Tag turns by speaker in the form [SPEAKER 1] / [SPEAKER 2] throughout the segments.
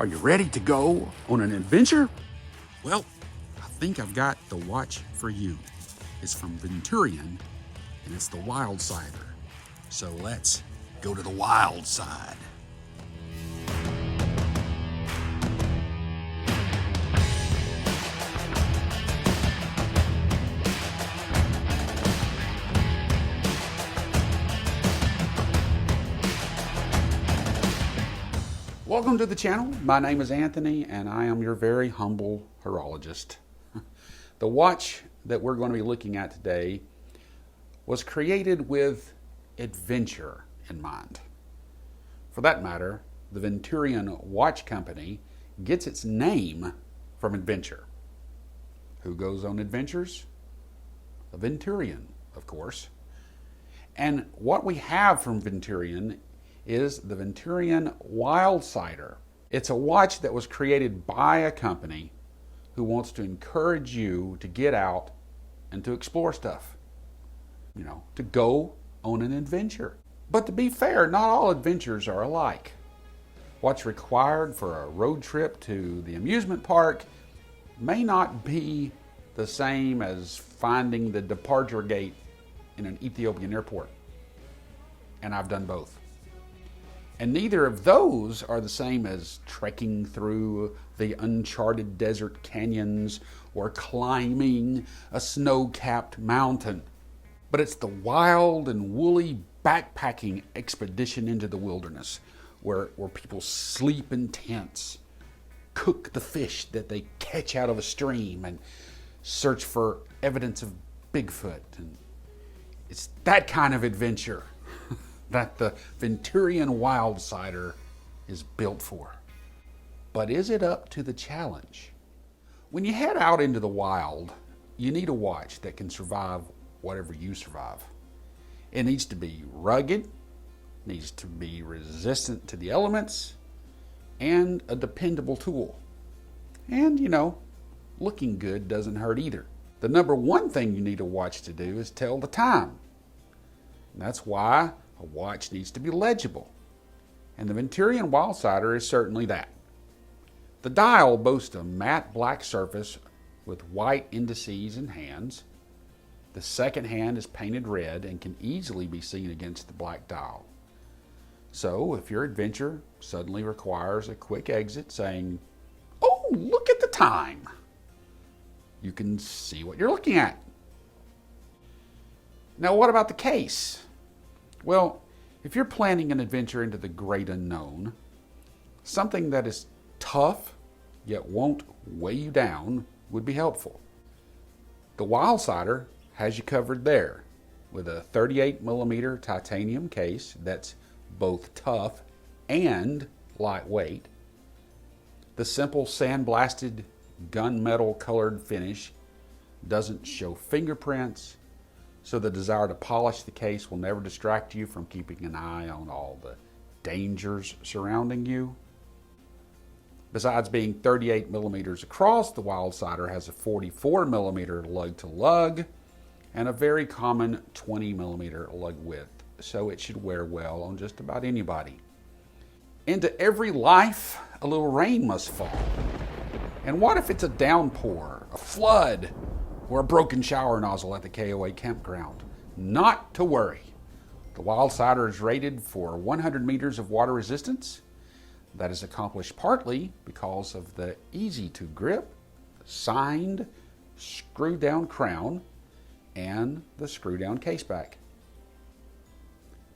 [SPEAKER 1] Are you ready to go on an adventure? Well, I think I've got the watch for you. It's from Venturion, and it's the Wildsider. So let's go to the wild side. Welcome to the channel. My name is Anthony, and I am your very humble horologist. The watch that we're going to be looking at today was created with adventure in mind. For that matter, the Venturian watch company gets its name from adventure. Who goes on adventures? A Venturion, of course. And what we have from Venturion is the Venturian Wildsider. It's a watch that was created by a company who wants to encourage you to get out and to explore stuff. You know, to go on an adventure. But to be fair, not all adventures are alike. What's required for a road trip to the amusement park may not be the same as finding the departure gate in an Ethiopian airport. And I've done both. And neither of those are the same as trekking through the uncharted desert canyons or climbing a snow-capped mountain. But it's the wild and woolly backpacking expedition into the wilderness where people sleep in tents, cook the fish that they catch out of a stream, and search for evidence of Bigfoot. And it's that kind of adventure that the Venturian Wildsider is built for. But is it up to the challenge? When you head out into the wild, you need a watch that can survive whatever you survive. It needs to be rugged, needs to be resistant to the elements, and a dependable tool. And, you know, looking good doesn't hurt either. The number one thing you need a watch to do is tell the time. And that's why a watch needs to be legible, and the Venturian Wildsider is certainly that. The dial boasts a matte black surface with white indices and hands. The second hand is painted red and can easily be seen against the black dial. So if your adventure suddenly requires a quick exit saying, "Oh, look at the time," you can see what you're looking at. Now, what about the case? Well, if you're planning an adventure into the great unknown, something that is tough yet won't weigh you down would be helpful. The Wildsider has you covered there with a 38mm titanium case that's both tough and lightweight. The simple sandblasted gunmetal colored finish doesn't show fingerprints, so the desire to polish the case will never distract you from keeping an eye on all the dangers surrounding you. Besides being 38mm across, the Wildsider has a 44mm lug-to-lug and a very common 20mm lug width, so it should wear well on just about anybody. Into every life, a little rain must fall. And what if it's a downpour, a flood, or a broken shower nozzle at the KOA campground? Not to worry. The Wildsider is rated for 100 meters of water resistance. That is accomplished partly because of the easy to grip, signed, screw down crown, and the screw down caseback.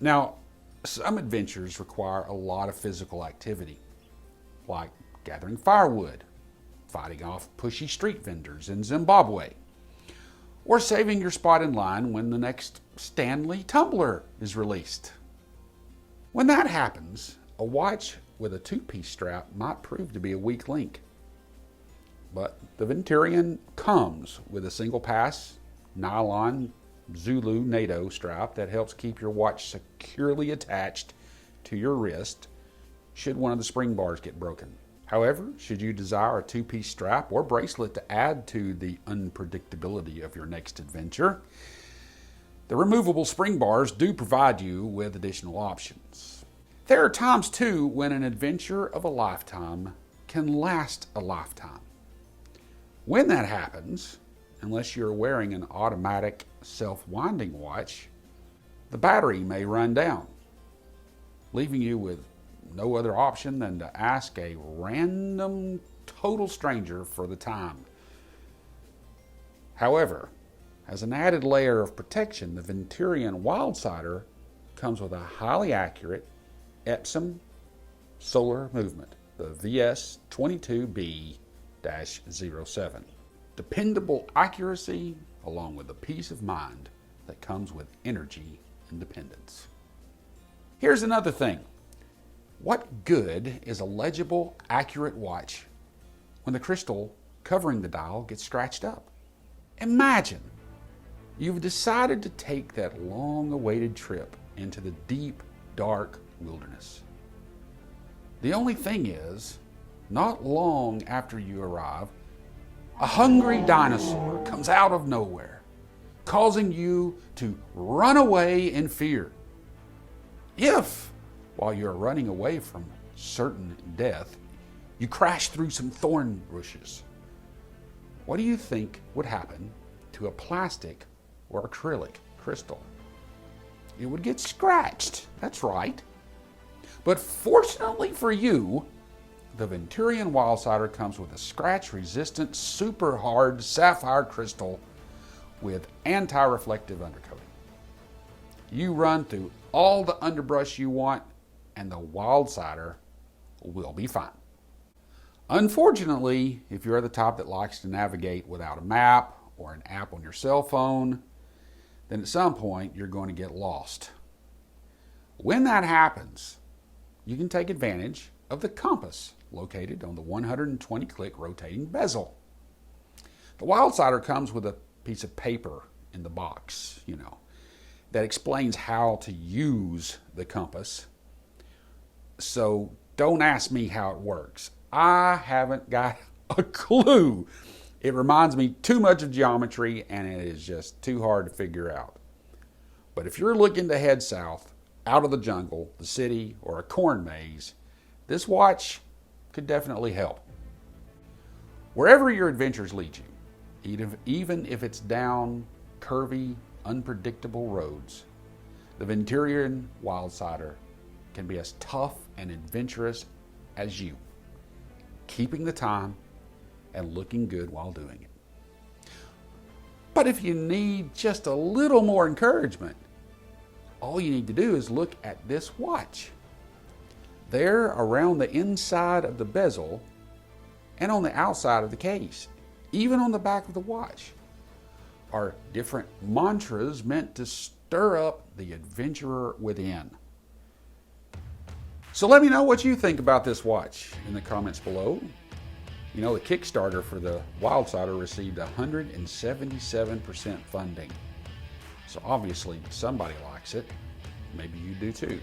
[SPEAKER 1] Now, some adventures require a lot of physical activity, like gathering firewood, fighting off pushy street vendors in Zimbabwe, or saving your spot in line when the next Stanley tumbler is released. When that happens, a watch with a two-piece strap might prove to be a weak link. But the Venturion comes with a single pass nylon Zulu NATO strap that helps keep your watch securely attached to your wrist should one of the spring bars get broken. However, should you desire a two-piece strap or bracelet to add to the unpredictability of your next adventure, the removable spring bars do provide you with additional options. There are times, too, when an adventure of a lifetime can last a lifetime. When that happens, unless you're wearing an automatic self-winding watch, the battery may run down, leaving you with no other option than to ask a random total stranger for the time. However, as an added layer of protection, the Venturian Wildsider comes with a highly accurate Epsom solar movement, the VS22B-07. Dependable accuracy along with the peace of mind that comes with energy independence. Here's another thing. What good is a legible, accurate watch when the crystal covering the dial gets scratched up? Imagine you've decided to take that long-awaited trip into the deep, dark wilderness. The only thing is, not long after you arrive, a hungry dinosaur comes out of nowhere, causing you to run away in fear. If, while you're running away from certain death, you crash through some thorn bushes, what do you think would happen to a plastic or acrylic crystal? It would get scratched, that's right. But fortunately for you, the Venturian Wildsider comes with a scratch-resistant, super hard sapphire crystal with anti-reflective undercoating. You run through all the underbrush you want, and the Wildsider will be fine. Unfortunately, if you're the type that likes to navigate without a map or an app on your cell phone, then at some point you're going to get lost. When that happens, you can take advantage of the compass located on the 120-click rotating bezel. The Wildsider comes with a piece of paper in the box, that explains how to use the compass. So don't ask me how it works. I haven't got a clue. It reminds me too much of geometry, and it is just too hard to figure out. But if you're looking to head south, out of the jungle, the city, or a corn maze, this watch could definitely help. Wherever your adventures lead you, even if it's down curvy, unpredictable roads, the Venturian Wildsider can be as tough and adventurous as you, keeping the time and looking good while doing it. But if you need just a little more encouragement, all you need to do is look at this watch. There, around the inside of the bezel and on the outside of the case, even on the back of the watch, are different mantras meant to stir up the adventurer within. So let me know what you think about this watch in the comments below. The Kickstarter for the Wildsider received 177% funding. So obviously somebody likes it. Maybe you do too.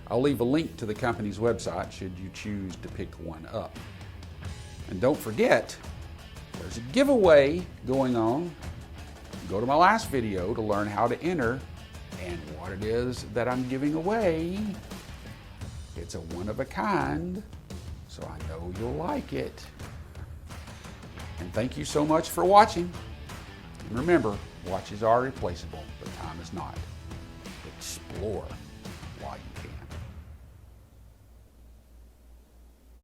[SPEAKER 1] I'll leave a link to the company's website should you choose to pick one up. And don't forget, there's a giveaway going on. Go to my last video to learn how to enter and what it is that I'm giving away. It's a one-of-a-kind, so I know you'll like it. And thank you so much for watching. And remember, watches are replaceable, but time is not. Explore.